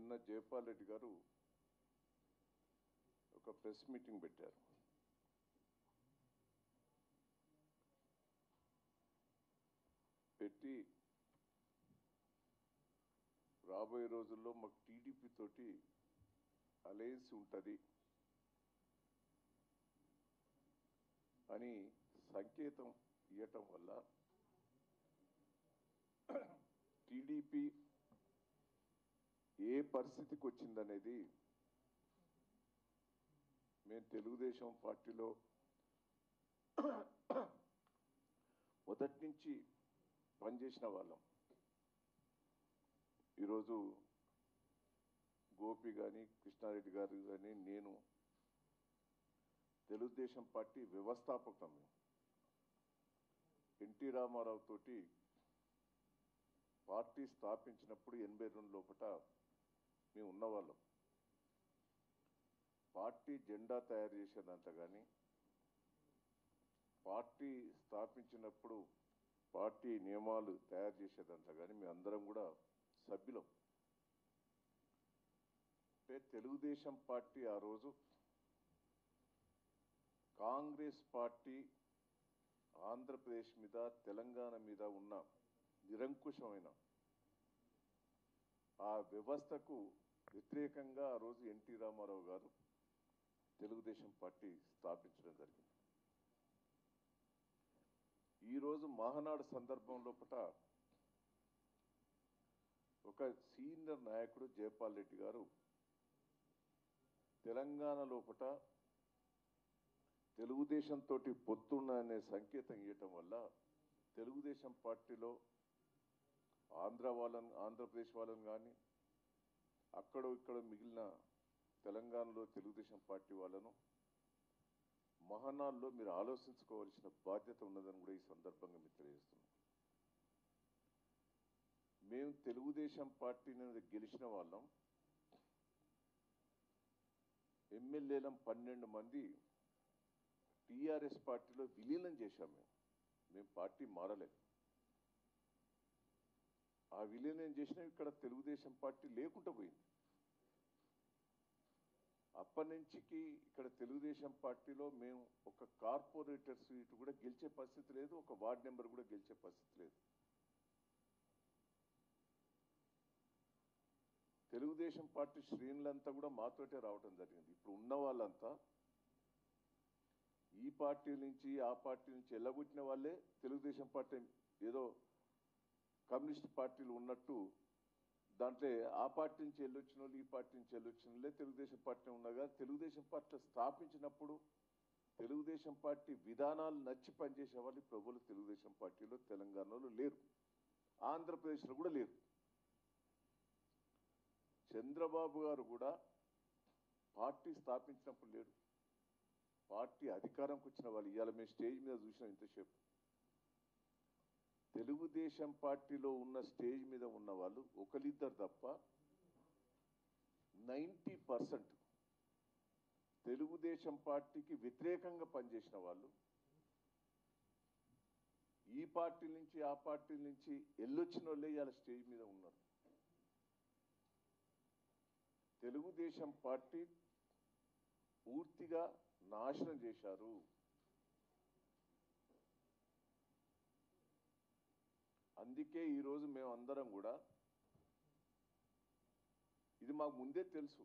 నిన్న జయపాల్ రెడ్డి గారు ఒక ప్రెస్ మీటింగ్ పెట్టారు. పెట్టి రాబోయే రోజుల్లో మాకు టీడీపీ తోటి అలయన్స్ ఉంటుంది అని సంకేతం ఇవ్వటం వల్ల టీడీపీ ఏ పరిస్థితికి వచ్చిందనేది మేము తెలుగుదేశం పార్టీలో మొదటి నుంచి పనిచేసిన వాళ్ళం. ఈరోజు గోపి కానీ కృష్ణారెడ్డి గారు కానీ నేను తెలుగుదేశం పార్టీ వ్యవస్థాపకం. ఎన్టీ రామారావు తోటి పార్టీ స్థాపించినప్పుడు 82 లోపట మేము ఉన్నవాళ్ళం. పార్టీ జెండా తయారు చేసేదంతా కానీ పార్టీ స్థాపించినప్పుడు పార్టీ నియమాలు తయారు చేసేదంతా కానీ మేము అందరం కూడా సభ్యులం. అంటే తెలుగుదేశం పార్టీ ఆ రోజు కాంగ్రెస్ పార్టీ ఆంధ్రప్రదేశ్ మీద తెలంగాణ మీద ఉన్న నిరంకుశమైన ఆ వ్యవస్థకు వ్యతిరేకంగా ఆ రోజు ఎన్టీ రామారావు గారు తెలుగుదేశం పార్టీ స్థాపించడం జరిగింది. ఈరోజు మహానాడు సందర్భంలో ఒక సీనియర్ నాయకుడు జయపాల్ రెడ్డి గారు తెలంగాణ లోపల తెలుగుదేశంతో పొత్తున్న అనే సంకేతం ఇవ్వటం వల్ల తెలుగుదేశం పార్టీలో ఆంధ్రప్రదేశ్ వాళ్ళని కానీ ఇక్కడ మిగిలిన తెలంగాణలో తెలుగుదేశం పార్టీ వాళ్ళను మహానాడులో మీరు ఆలోచించుకోవాల్సిన బాధ్యత ఉన్నదని కూడా ఈ సందర్భంగా మీరు తెలియజేస్తున్నాం. మేము తెలుగుదేశం పార్టీని గెలిచిన వాళ్ళం. ఎమ్మెల్యేలం 12 మంది టీఆర్ఎస్ పార్టీలో విలీనం చేశాం. మేము పార్టీ మారలేదు. ఆ విలీనం చేసినా ఇక్కడ తెలుగుదేశం పార్టీ లేకుండా పోయింది. అప్పటి నుంచికి ఇక్కడ తెలుగుదేశం పార్టీలో మేము ఒక కార్పొరేటర్ సీటు కూడా గెలిచే పరిస్థితి లేదు, ఒక వార్డు నెంబర్ కూడా గెలిచే పరిస్థితి లేదు. తెలుగుదేశం పార్టీ శ్రేణులంతా కూడా మాతోటే రావటం జరిగింది. ఇప్పుడు ఉన్న వాళ్ళంతా ఈ పార్టీ నుంచి ఆ పార్టీ నుంచి ఎల్లగొట్టిన వాళ్ళే తెలుగుదేశం పార్టీ ఏదో కమ్యూనిస్ట్ పార్టీలు ఉన్నట్టు దాంట్లో ఆ పార్టీ నుంచి వెళ్ళొచ్చిన వాళ్ళు ఈ పార్టీ నుంచి వెళ్ళొచ్చిన వాళ్ళే తెలుగుదేశం పార్టీ ఉన్నగా తెలుగుదేశం పార్టీ స్థాపించినప్పుడు తెలుగుదేశం పార్టీ విధానాలు నచ్చి పనిచేసే వాళ్ళు ప్రభులు తెలుగుదేశం పార్టీలో తెలంగాణలో లేరు, ఆంధ్రప్రదేశ్లో కూడా లేరు. చంద్రబాబు గారు కూడా పార్టీ స్థాపించినప్పుడు లేరు. పార్టీ అధికారంకి వచ్చిన వాళ్ళు ఇవాళ మేము స్టేజ్ మీద చూసినాం ఇంతసేపు. తెలుగుదేశం పార్టీలో ఉన్న స్టేజ్ మీద ఉన్న వాళ్ళు ఒకరిద్దరు తప్ప 90% తెలుగుదేశం పార్టీకి వ్యతిరేకంగా పనిచేసిన వాళ్ళు ఈ పార్టీ నుంచి ఆ పార్టీ నుంచి వెళ్ళొచ్చిన వాళ్ళే ఇవాళ స్టేజ్ మీద ఉన్నారు. తెలుగుదేశం పార్టీ పూర్తిగా నాశనం చేశారు. అందుకే ఈరోజు మేమందరం కూడా ఇది మాకు ముందే తెలుసు,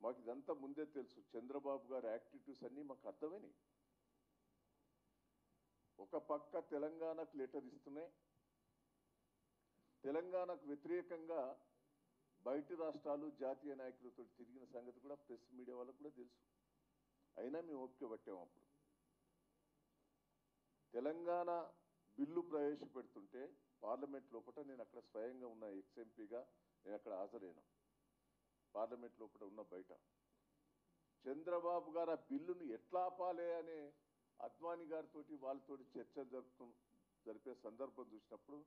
మాకు ఇదంతా ముందే తెలుసు. చంద్రబాబు గారి యాక్టివిటీస్ అన్నీ మాకు అర్థమైనాయి. ఒక పక్క తెలంగాణకు లెటర్ ఇస్తున్నాయి, తెలంగాణకు వ్యతిరేకంగా బయటి రాష్ట్రాలు జాతీయ నాయకులతో తిరిగిన సంగతి కూడా ప్రెస్ మీడియా వాళ్ళకు కూడా తెలుసు. అయినా మేము ఓపిక పట్టాము. అప్పుడు తెలంగాణ బిల్లు ప్రవేశపెడుతుంటే పార్లమెంట్ లోపల నేను అక్కడ స్వయంగా ఉన్న ఎక్స్ఎంపీగా నేను అక్కడ హాజరైనా. పార్లమెంట్ లోపల ఉన్న బయట చంద్రబాబు గారు ఆ బిల్లును ఎట్లా ఆపాలి అనే అద్వానీ గారితో వాళ్ళతో చర్చ జరిపే సందర్భం చూసినప్పుడు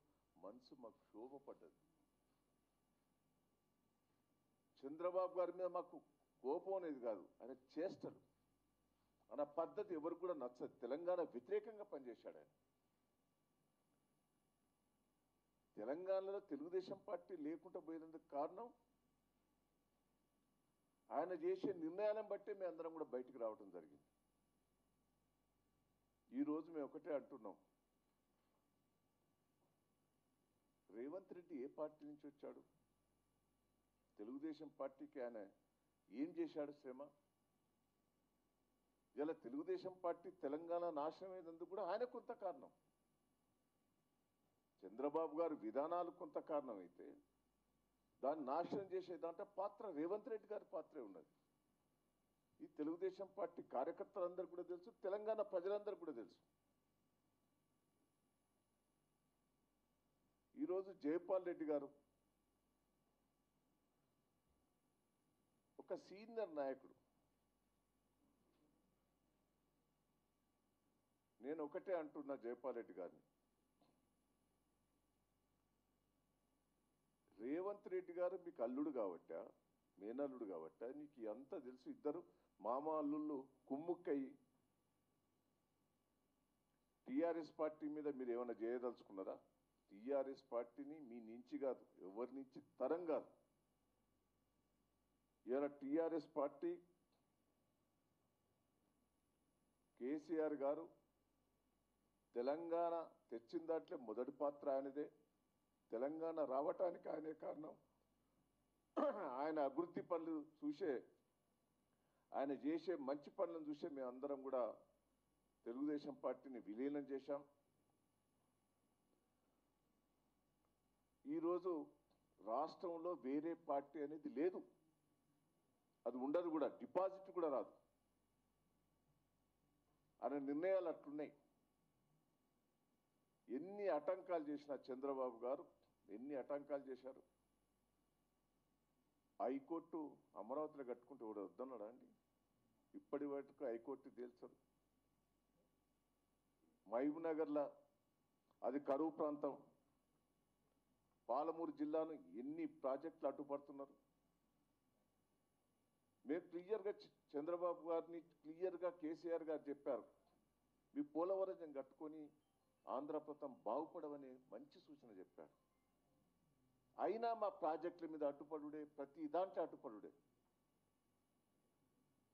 మనసు మాకు క్షోభపడ్డది. చంద్రబాబు గారి మీద మాకు కోపం అనేది కాదు, ఆయన చేష్టలు అన్న పద్ధతి ఎవరికి కూడా నచ్చదు. తెలంగాణ వ్యతిరేకంగా పనిచేశాడు ఆయన. తెలంగాణలో తెలుగుదేశం పార్టీ లేకుండా పోయినందుకు కారణం ఆయన చేసే నిర్ణయాలను బట్టే మేము అందరం కూడా బయటికి రావడం జరిగింది. ఈరోజు మేము ఒకటే అంటున్నాం, రేవంత్ రెడ్డి ఏ పార్టీ నుంచి వచ్చాడు? తెలుగుదేశం పార్టీకి ఆయన ఏం చేశాడు శ్రమ? ఇలా తెలుగుదేశం పార్టీ తెలంగాణ నాశనం అయినందుకు కూడా ఆయన కొంత కారణం. చంద్రబాబు గారు విధానాలు కొంత కారణం అయితే దాన్ని నాశనం చేసే దాంట్లో పాత్ర రేవంత్ రెడ్డి గారి పాత్రే ఉన్నది. ఈ తెలుగుదేశం పార్టీ కార్యకర్తలందరూ కూడా తెలుసు, తెలంగాణ ప్రజలందరూ కూడా తెలుసు. ఈరోజు జయపాల్ రెడ్డి గారు ఒక సీనియర్ నాయకుడు. నేను ఒకటే అంటున్నా జయపాల్ రెడ్డి గారిని, రేవంత్ రెడ్డి గారు మీకు అల్లుడు కాబట్టా, మేనల్లుడు కాబట్టా నీకు అంతా తెలుసు. ఇద్దరు మామ అల్లుళ్ళు కుమ్ముక్కయ్యి టీఆర్ఎస్ పార్టీ మీద మీరు ఏమైనా చేయదలుచుకున్నారా? టీఆర్ఎస్ పార్టీని మీ నుంచి కాదు, ఎవరి నుంచి తరం కాదు. ఇలా టీఆర్ఎస్ పార్టీ కేసీఆర్ గారు తెలంగాణ తెచ్చిన దాంట్లో మొదటి పాత్ర ఆయనదే. తెలంగాణ రావటానికి ఆయనే కారణం. ఆయన అభివృద్ధి పనులు చూసే, ఆయన చేసే మంచి పనులను చూసే మేమందరం కూడా తెలుగుదేశం పార్టీని విలీనం చేశాం. ఈరోజు రాష్ట్రంలో వేరే పార్టీ అనేది లేదు, అది ఉండదు కూడా, డిపాజిట్ కూడా రాదు. ఆయన నిర్ణయాలు అట్లున్నాయి. ఎన్ని ఆటంకాలు చేసినా చంద్రబాబు గారు ఎన్ని ఆటంకాలు చేశారు. హైకోర్టు అమరావతిలో కట్టుకుంటే కూడా వద్దన్నాడా అండి? ఇప్పటి వరకు హైకోర్టు తేల్చరు. మహబూబ్ నగర్లో అది కరువు ప్రాంతం, పాలమూరు జిల్లాను ఎన్ని ప్రాజెక్టులు అడ్డుపడుతున్నారు. మేము క్లియర్గా చంద్రబాబు గారిని క్లియర్గా కేసీఆర్ గారు చెప్పారు, మీ పోలవరం కట్టుకొని ఆంధ్రప్రదేశ్ బాగుపడవని మంచి సూచన చెప్పాడు. అయినా మా ప్రాజెక్టుల మీద అడ్డుపడుడే, ప్రతి దాంట్లో అడ్డుపడుడే.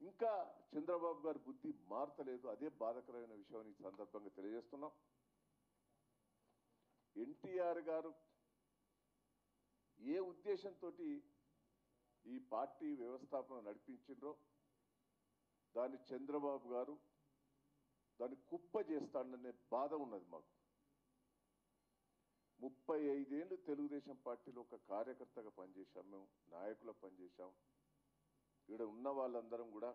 ఇంకా చంద్రబాబు గారి బుద్ధి మారతలేదు. అదే బాధకరమైన విషయం ఈ సందర్భంగా తెలియజేస్తున్నాం. ఎన్టీఆర్ గారు ఏ ఉద్దేశంతో ఈ పార్టీ వ్యవస్థాపన నడిపించిండ్రో దాన్ని చంద్రబాబు గారు దాన్ని కుప్ప చేస్తాడనే బాధ ఉన్నది మాకు. 35 ఏళ్ళు తెలుగుదేశం పార్టీలో ఒక కార్యకర్తగా పనిచేశాం, మేము నాయకులు పనిచేశాం. ఇక్కడ ఉన్న వాళ్ళందరం కూడా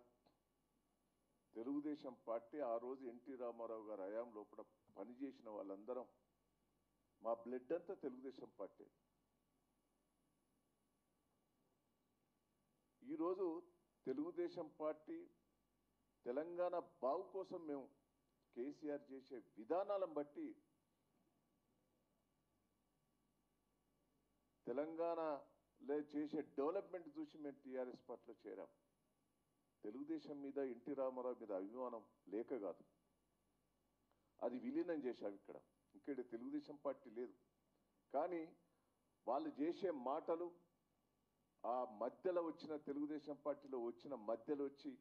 తెలుగుదేశం పార్టీ ఆ రోజు ఎన్టీ రామారావు గారు హయాం లోపల పనిచేసిన వాళ్ళందరం మా బ్లడ్ అంతా తెలుగుదేశం పార్టీ. ఈరోజు తెలుగుదేశం పార్టీ తెలంగాణ బాగు కోసం మేము కేసీఆర్ చేసే విధానాలను బట్టి తెలంగాణలో చేసే డెవలప్మెంట్ చూసి మేము టీఆర్ఎస్ పార్టీలో చేరాం. తెలుగుదేశం మీద ఎన్టీ రామారావు మీద అభిమానం లేక కాదు, అది విలీనం చేశాం. ఇక్కడ తెలుగుదేశం పార్టీ లేదు. కానీ వాళ్ళు చేసే మాటలు ఆ మధ్యలో వచ్చిన తెలుగుదేశం పార్టీలో వచ్చిన మధ్యలో వచ్చి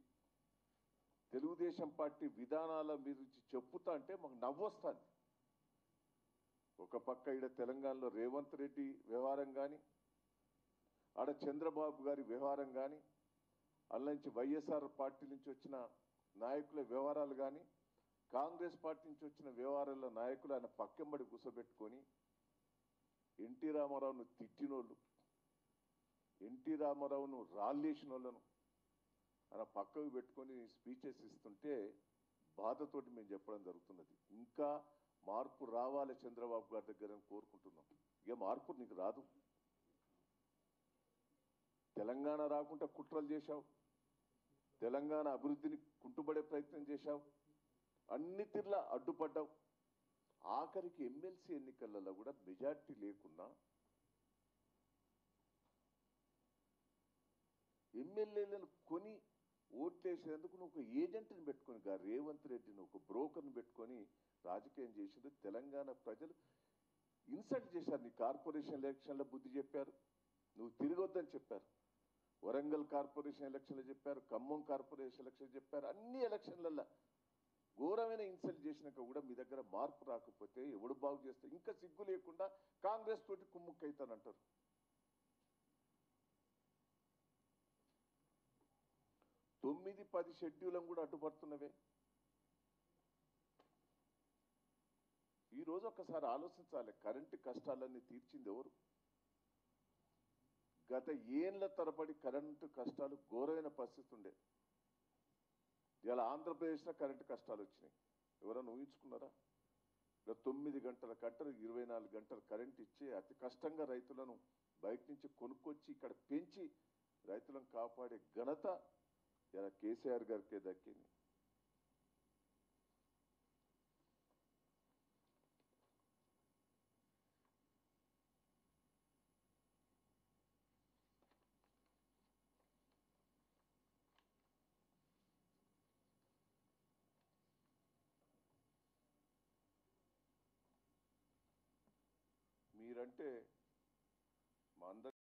తెలుగుదేశం పార్టీ విధానాల మీద చెప్పుతా అంటే మాకు నవ్వొస్తుంది. ఒక పక్క ఈడ తెలంగాణలో రేవంత్ రెడ్డి వ్యవహారం కానీ, ఆడ చంద్రబాబు గారి వ్యవహారం కానీ, అల్ల నుంచి వైఎస్ఆర్ పార్టీ నుంచి వచ్చిన నాయకుల వ్యవహారాలు కానీ, కాంగ్రెస్ పార్టీ నుంచి వచ్చిన వ్యవహారాల నాయకులు ఆయన పక్కెంబడి కూర్చోబెట్టుకొని ఎన్టీ రామారావును తిట్టినోళ్ళు, ఎన్టీ రామారావును రాళ్ళేసిన వాళ్ళను ఆయన పక్కకు పెట్టుకొని స్పీచెస్ ఇస్తుంటే బాధతోటి మేము చెప్పడం జరుగుతున్నది. ఇంకా మార్పు రావాలి చంద్రబాబు గారి దగ్గర కోరుకుంటున్నాం. ఇక మార్పు నీకు రాదు. తెలంగాణ రాకుండా కుట్రలు చేశావు, తెలంగాణ అభివృద్ధిని కుంటుపడే ప్రయత్నం చేశావు, అన్ని తీర్లా అడ్డుపడ్డావు. ఆఖరికి ఎమ్మెల్సీ ఎన్నికలలో కూడా మెజార్టీ లేకున్నా ఎమ్మెల్యేలను కొని ఓట్లేసేందుకు నువ్వు ఒక ఏజెంట్ని పెట్టుకొని, రేవంత్ రెడ్డిని ఒక బ్రోకర్ని పెట్టుకొని రాజకీయం చేసింది. తెలంగాణ ప్రజలు ఇన్సల్ట్ చేశారు. నీ కార్పొరేషన్ ఎలక్షన్లో బుద్ధి చెప్పారు, నువ్వు తిరగొద్దని చెప్పారు. వరంగల్ కార్పొరేషన్ ఎలక్షన్లో చెప్పారు, ఖమ్మం కార్పొరేషన్ ఎలక్షన్ చెప్పారు. అన్ని ఎలక్షన్లలో ఘోరమైన ఇన్సల్ట్ చేసినాక కూడా మీ దగ్గర మార్పు రాకపోతే ఎవడు బాగు చేస్తే ఇంకా సిగ్గు లేకుండా కాంగ్రెస్ తోటి కుమ్ముక్కైతానంటారు. 9-10 షెడ్యూలను కూడా అడ్డుపడుతున్నవే. ఈరోజు ఒక్కసారి ఆలోచించాలి, కరెంటు కష్టాలన్నీ తీర్చింది ఎవరు? గత ఏళ్ల తరబడి కరెంటు కష్టాలు ఘోరమైన పరిస్థితి ఉండే. ఇలా ఆంధ్రప్రదేశ్లో కరెంటు కష్టాలు వచ్చినాయి. ఎవరైనా ఊహించుకున్నారా? 9 గంటల కట్టరు 24 గంటలు కరెంట్ ఇచ్చి అతి కష్టంగా రైతులను బయట నుంచి కొనుక్కొచ్చి ఇక్కడ పెంచి రైతులను కాపాడే ఘనత ఇలా కేసీఆర్ గారికే దక్కింది. మీరంటే మా అందరి